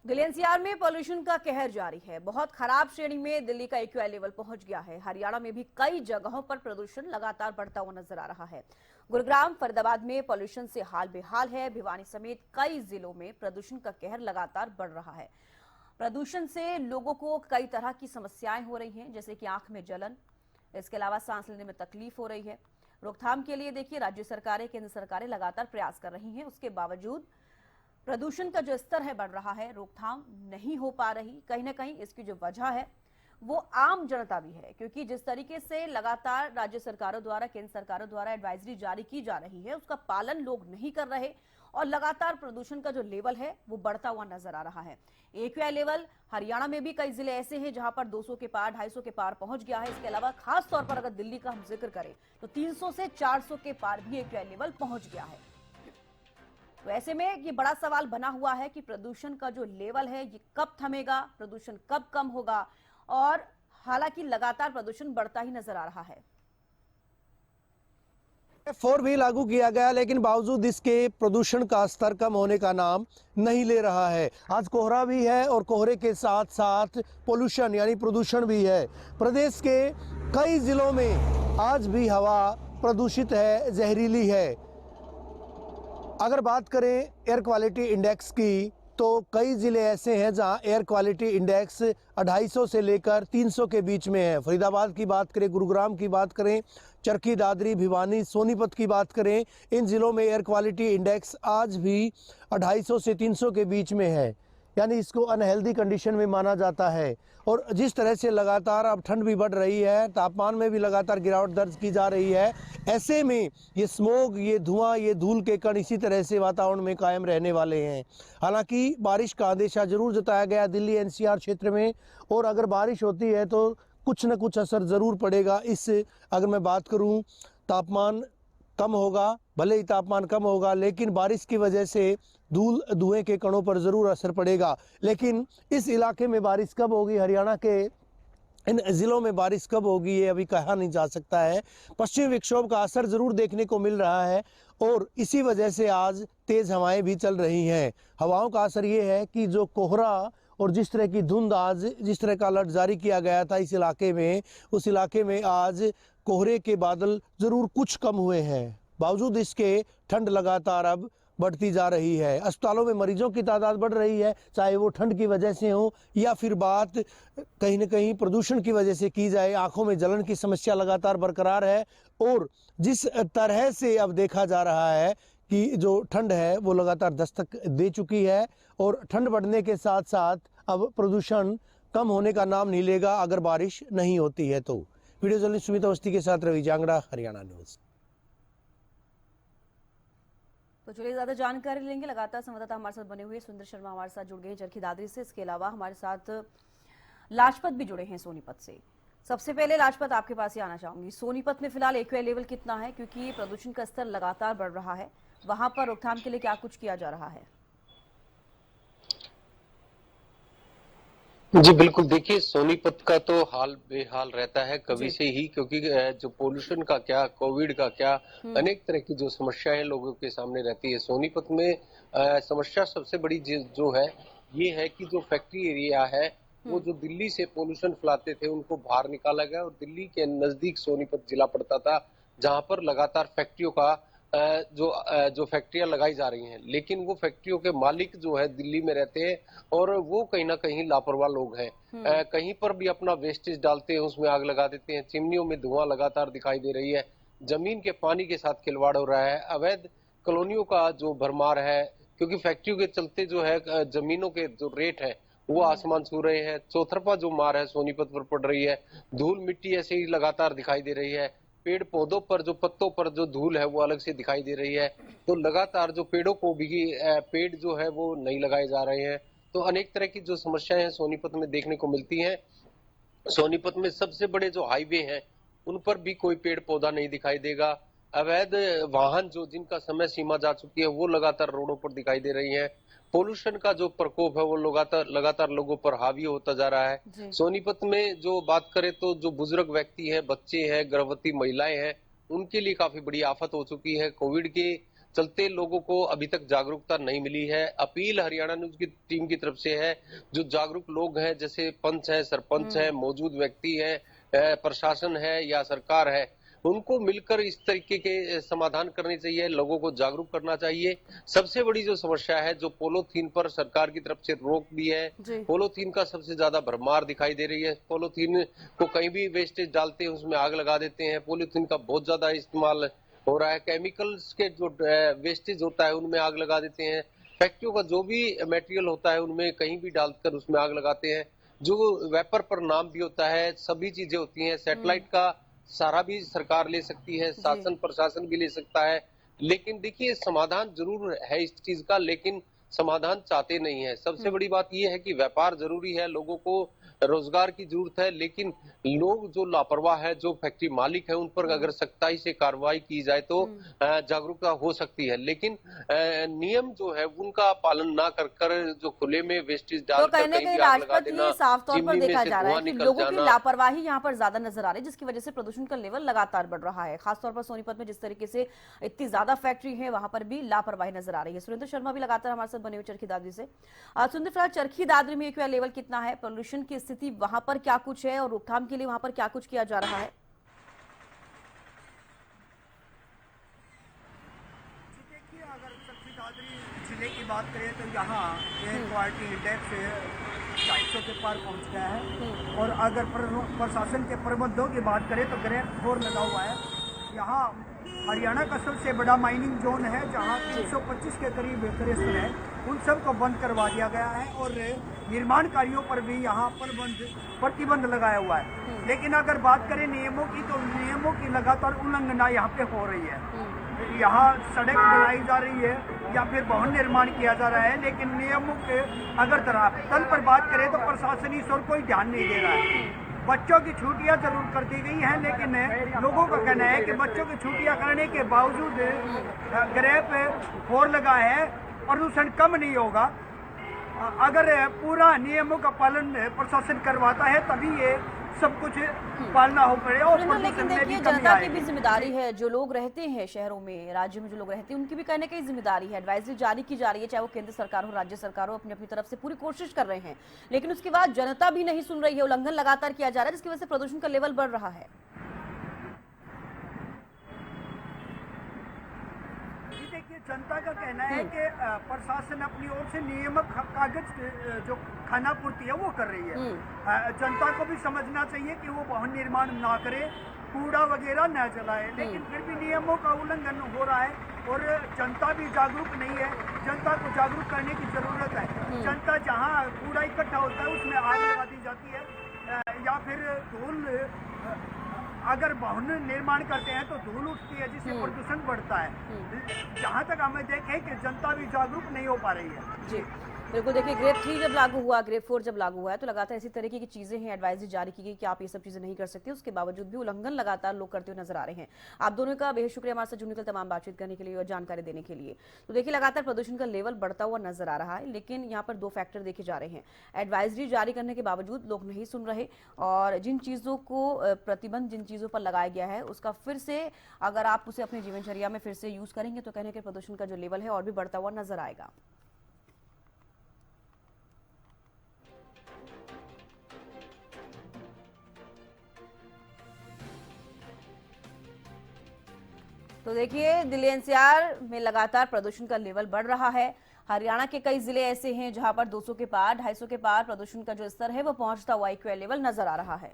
Delhi NCR में pollution का कहर जारी है। बहुत खराब श्रेणी में दिल्ली का एक्यूआई लेवल पहुंच गया है। हरियाणा में भी कई जगहों पर प्रदूषण लगातार बढ़ता हुआ नजर आ रहा है। गुरुग्राम, फरीदाबाद में पॉल्यूशन से हाल बेहाल है। भिवानी समेत कई जिलों में प्रदूषण का कहर लगातार बढ़ रहा है। प्रदूषण से लोगों को कई तरह की समस्याएं हो रही हैं, जैसे कि आंख में जलन, इसके अलावा सांस लेने में तकलीफ हो रही है। रोकथाम के लिए देखिए, राज्य सरकारें, केंद्र सरकारें लगातार प्रयास कर रही हैं। उसके बावजूद प्रदूषण का जो स्तर है बढ़ रहा है, रोकथाम नहीं हो पा रही। कहीं ना कहीं इसकी जो वजह है वो आम जनता भी है, क्योंकि जिस तरीके से लगातार राज्य सरकारों द्वारा, केंद्र सरकारों द्वारा एडवाइजरी जारी की जा रही है, उसका पालन लोग नहीं कर रहे और लगातार प्रदूषण का जो लेवल है वो बढ़ता हुआ नजर आ रहा है। एक्यूआई लेवल हरियाणा में भी कई जिले ऐसे हैं जहां पर 200 के पार, 250 के पार पहुंच गया है। इसके अलावा खास तौर पर अगर दिल्ली का हम जिक्र करें तो 300 से 400 के पार भी एक्यूआई लेवल पहुंच गया है। तो ऐसे में ये बड़ा सवाल बना हुआ है कि प्रदूषण का जो लेवल है ये कब थमेगा, प्रदूषण कब कम होगा। और हालांकि लगातार प्रदूषण बढ़ता ही नजर आ रहा है। 4 भी लागू किया गया, लेकिन बावजूद इसके प्रदूषण का स्तर कम होने का नाम नहीं ले रहा है। आज कोहरा भी है और कोहरे के साथ साथ पोल्यूशन यानी प्रदूषण भी है। प्रदेश के कई जिलों में आज भी हवा प्रदूषित है, जहरीली है। अगर बात करें एयर क्वालिटी इंडेक्स की, तो कई ज़िले ऐसे हैं जहां एयर क्वालिटी इंडेक्स 250 से लेकर 300 के बीच में है। फरीदाबाद की बात करें, गुरुग्राम की बात करें, चरखी दादरी, भिवानी, सोनीपत की बात करें, इन ज़िलों में एयर क्वालिटी इंडेक्स आज भी 250 से 300 के बीच में है, यानी इसको अनहेल्दी कंडीशन में माना जाता है। और जिस तरह से लगातार अब ठंड भी बढ़ रही है, तापमान में भी लगातार गिरावट दर्ज की जा रही है, ऐसे में ये स्मोग, ये धुआं, ये धूल के कण इसी तरह से वातावरण में कायम रहने वाले हैं। हालांकि बारिश का अंदेशा जरूर जताया गया दिल्ली एनसीआर क्षेत्र में, और अगर बारिश होती है तो कुछ न कुछ असर ज़रूर पड़ेगा। इस अगर मैं बात करूं, तापमान कम होगा, भले ही तापमान कम होगा, लेकिन बारिश की वजह से धुएं के कणों पर ज़रूर असर पड़ेगा। लेकिन इस इलाके में बारिश कब होगी, हरियाणा के इन ज़िलों में बारिश कब होगी, ये अभी कहा नहीं जा सकता है। पश्चिमी विक्षोभ का असर ज़रूर देखने को मिल रहा है और इसी वजह से आज तेज़ हवाएं भी चल रही हैं। हवाओं का असर ये है कि जो कोहरा और जिस तरह की धुंध, आज जिस तरह का अलर्ट जारी किया गया था इस इलाके में, उस इलाके में आज कोहरे के बादल ज़रूर कुछ कम हुए हैं। बावजूद इसके ठंड लगातार अब बढ़ती जा रही है। अस्पतालों में मरीजों की तादाद बढ़ रही है, चाहे वो ठंड की वजह से हो या फिर बात कहीं न कहीं प्रदूषण की वजह से की जाए। आंखों में जलन की समस्या लगातार बरकरार है और जिस तरह से अब देखा जा रहा है कि जो ठंड है वो लगातार दस्तक दे चुकी है और ठंड बढ़ने के साथ साथ अब प्रदूषण कम होने का नाम नहीं लेगा अगर बारिश नहीं होती है तो। वीडियो जर्नलिस्ट सुमित अवस्थी के साथ रवि जांगड़ा, हरियाणा न्यूज़। तो चलिए ज्यादा जानकारी लेंगे। लगातार संवाददाता हमारे साथ बने हुए सुंदर शर्मा हमारे साथ जुड़ गए हैं चरखी दादरी से। इसके अलावा हमारे साथ लाजपत भी जुड़े हैं सोनीपत से। सबसे पहले लाजपत, आपके पास ही आना चाहूंगी। सोनीपत में फिलहाल एक्यूआई लेवल कितना है, क्योंकि प्रदूषण का स्तर लगातार बढ़ रहा है, वहां पर रोकथाम के लिए क्या कुछ किया जा रहा है? जी बिल्कुल, देखिए सोनीपत का तो हाल बेहाल रहता है कभी जी। से ही, क्योंकि जो पोल्यूशन का क्या, कोविड का क्या, अनेक तरह की जो समस्याएं लोगों के सामने रहती है। सोनीपत में समस्या सबसे बड़ी जो है ये है कि जो फैक्ट्री एरिया है वो जो दिल्ली से पोल्यूशन फैलाते थे उनको बाहर निकाला गया और दिल्ली के नजदीक सोनीपत जिला पड़ता था, जहां पर लगातार फैक्ट्रियों का जो फैक्ट्रियां लगाई जा रही हैं, लेकिन वो फैक्ट्रियों के मालिक जो है दिल्ली में रहते हैं और वो कहीं ना कहीं लापरवाह लोग हैं। कहीं पर भी अपना वेस्टेज डालते हैं, उसमें आग लगा देते हैं। चिमनियों में धुआं लगातार दिखाई दे रही है। जमीन के पानी के साथ खिलवाड़ हो रहा है। अवैध कॉलोनियों का जो भरमार है, क्योंकि फैक्ट्रियों के चलते जो है जमीनों के जो रेट है वो आसमान छू रहे हैं। चौतरफा जो मार है सोनीपत पर पड़ रही है। धूल मिट्टी ऐसे ही लगातार दिखाई दे रही है। पेड़ पौधों पर, जो पत्तों पर जो धूल है वो अलग से दिखाई दे रही है। तो लगातार जो पेड़ों को भी पेड़ जो है वो नहीं लगाए जा रहे हैं। तो अनेक तरह की जो समस्याएं हैं सोनीपत में देखने को मिलती हैं। सोनीपत में सबसे बड़े जो हाईवे हैं उन पर भी कोई पेड़ पौधा नहीं दिखाई देगा। अवैध वाहन जो जिनका समय सीमा जा चुकी है वो लगातार रोडों पर दिखाई दे रही है। पोल्यूशन का जो प्रकोप है वो लगातार लगातार लोगों पर हावी होता जा रहा है। सोनीपत में जो बात करें तो जो बुजुर्ग व्यक्ति हैं, बच्चे हैं, गर्भवती महिलाएं हैं, उनके लिए काफी बड़ी आफत हो चुकी है। कोविड के चलते लोगों को अभी तक जागरूकता नहीं मिली है। अपील हरियाणा न्यूज की टीम की तरफ से है, जो जागरूक लोग हैं जैसे पंच है, सरपंच है, मौजूद व्यक्ति है, प्रशासन है या सरकार है, उनको मिलकर इस तरीके के समाधान करने चाहिए, लोगों को जागरूक करना चाहिए। सबसे बड़ी जो समस्या है, जो पॉलीथीन पर सरकार की तरफ से रोक भी है, जी। पॉलीथीन का सबसे ज्यादा भरमार दिखाई दे रही है। पॉलीथीन को कहीं भी वेस्टेज डालते हैं उसमें आग लगा देते हैं। पॉलीथीन का बहुत ज्यादा इस्तेमाल हो रहा है। केमिकल्स के जो वेस्टेज होता है उनमें आग लगा देते हैं। फैक्ट्रियों का जो भी मटेरियल होता है उनमें कहीं भी डालकर उसमें आग लगाते हैं। जो वेपर पर नाम भी होता है, सभी चीजें होती हैं। सैटेलाइट का सहारा भी सरकार ले सकती है, जी। शासन प्रशासन भी ले सकता है। लेकिन देखिए, समाधान जरूर है इस चीज का, लेकिन समाधान चाहते नहीं है। सबसे बड़ी बात यह है कि व्यापार जरूरी है, लोगों को रोजगार की जरूरत है, लेकिन लोग जो लापरवाह है, जो फैक्ट्री मालिक है, उन पर अगर सख्ताई से कार्रवाई की जाए तो जागरूकता हो सकती है। लेकिन नियम जो है उनका पालन ना कर जो खुले में वेस्टेज तो डालकर कहीं ना कहीं कहीं भी आग लगा राजपथ देना, ये साफ तौर पर चिमनी में देखा से जा रहा है धुआं कि निकल लोगों की जाना। लापरवाही यहाँ पर ज्यादा नजर आ रही है, जिसकी वजह से प्रदूषण का लेवल लगातार बढ़ रहा है। खासतौर पर सोनीपत में जिस तरीके से इतनी ज्यादा फैक्ट्री है, वहां पर भी लापरवाही नजर आ रही है। सुरेंद्र शर्मा भी लगातार हमारे साथ बने हुए चरखी दादरी से। सुरेंद्र, फिलहाल चरखी दादरी में एक्यूआई लेवल कितना है, पोल्यूशन की स्थिति वहां पर क्या कुछ है और रोकथाम के लिए वहां पर क्या कुछ किया जा रहा है? देखिए, अगर चरखी दादरी जिले की बात करें तो यहाँ एयर क्वालिटी इंडेक्स 400 के पार पहुँच गया है। और अगर प्रशासन के प्रबंधों की बात करें तो ग्रेड 4 लगा हुआ है। यहाँ हरियाणा का सबसे बड़ा माइनिंग जोन है, जहाँ 325 के करीब क्रेशर है, उन सब को बंद करवा दिया गया है और निर्माण कार्यों पर भी यहाँ प्रतिबंध लगाया हुआ है। लेकिन अगर बात करें नियमों की, तो नियमों की लगातार उल्लंघना यहाँ पे हो रही है। यहाँ सड़क बनाई जा रही है या फिर भवन निर्माण किया जा रहा है, लेकिन नियमों के अगर तल पर बात करें तो प्रशासन इस ओर कोई ध्यान नहीं दे रहा है। बच्चों की छुट्टियां जरूर कर दी गई हैं, लेकिन लोगों का कहना है कि बच्चों की छुट्टियां करने के बावजूद ग्रेड 4 लगा है, प्रदूषण कम नहीं होगा। अगर पूरा नियमों का पालन प्रशासन करवाता है तभी ये सब कुछ पालना हो पड़ेगा और लेकिन प्रदूषण में भी देखिए, कमी जनता की भी आएगी। जिम्मेदारी है। जो लोग रहते हैं शहरों में, राज्य में जो लोग रहते हैं, उनकी भी कहने की जिम्मेदारी है। एडवाइजरी जारी की जा रही है, चाहे वो केंद्र सरकार हो, राज्य सरकार हो, अपनी अपनी तरफ से पूरी कोशिश कर रहे हैं, लेकिन उसके बाद जनता भी नहीं सुन रही है। उल्लंघन लगातार किया जा रहा है, जिसकी वजह से प्रदूषण का लेवल बढ़ रहा है। देखिए, जनता का कहना है कि प्रशासन अपनी ओर से नियामक कागज जो खानापूर्ति है वो कर रही है। जनता को भी समझना चाहिए कि वो भवन निर्माण ना करे, कूड़ा वगैरह न जलाए, लेकिन फिर भी नियमों का उल्लंघन हो रहा है और जनता भी जागरूक नहीं है। जनता को जागरूक करने की जरूरत है। जनता जहाँ कूड़ा इकट्ठा होता है उसमें आग लगा दी जाती है या फिर धूल, अगर भवन निर्माण करते हैं तो धूल उठती है जिससे प्रदूषण बढ़ता है। जहाँ तक हमें देखें कि जनता भी जागरूक नहीं हो पा रही है। जी बिल्कुल। देखिए, ग्रेड 3 जब लागू हुआ, ग्रेड 4 जब लागू हुआ है, तो लगातार इसी तरीके की चीजें हैं, एडवाइजरी जारी की गई कि आप ये सब चीजें नहीं कर सकते। उसके बावजूद भी उल्लंघन लगातार लोग करते हुए नजर आ रहे हैं। आप दोनों का बेहद शुक्रिया हमारे साथ जुड़ने के लिए, तमाम बातचीत करने के लिए और जानकारी देने के लिए। तो देखिए, लगातार प्रदूषण का लेवल बढ़ता हुआ नजर आ रहा है, लेकिन यहाँ पर दो फैक्टर देखे जा रहे हैं। एडवाइजरी जारी करने के बावजूद लोग नहीं सुन रहे, और जिन चीजों को प्रतिबंध जिन चीजों पर लगाया गया है उसका फिर से अगर आप उसे अपनी जीवनचर्या में फिर से यूज करेंगे तो कहने के प्रदूषण का जो लेवल है और भी बढ़ता हुआ नजर आएगा। तो देखिए, दिल्ली एनसीआर में लगातार प्रदूषण का लेवल बढ़ रहा है। हरियाणा के कई जिले ऐसे हैं जहां पर 200 के पार, 250 के पार प्रदूषण का जो स्तर है वो पहुंचता हुआ एक्यूआई लेवल नजर आ रहा है।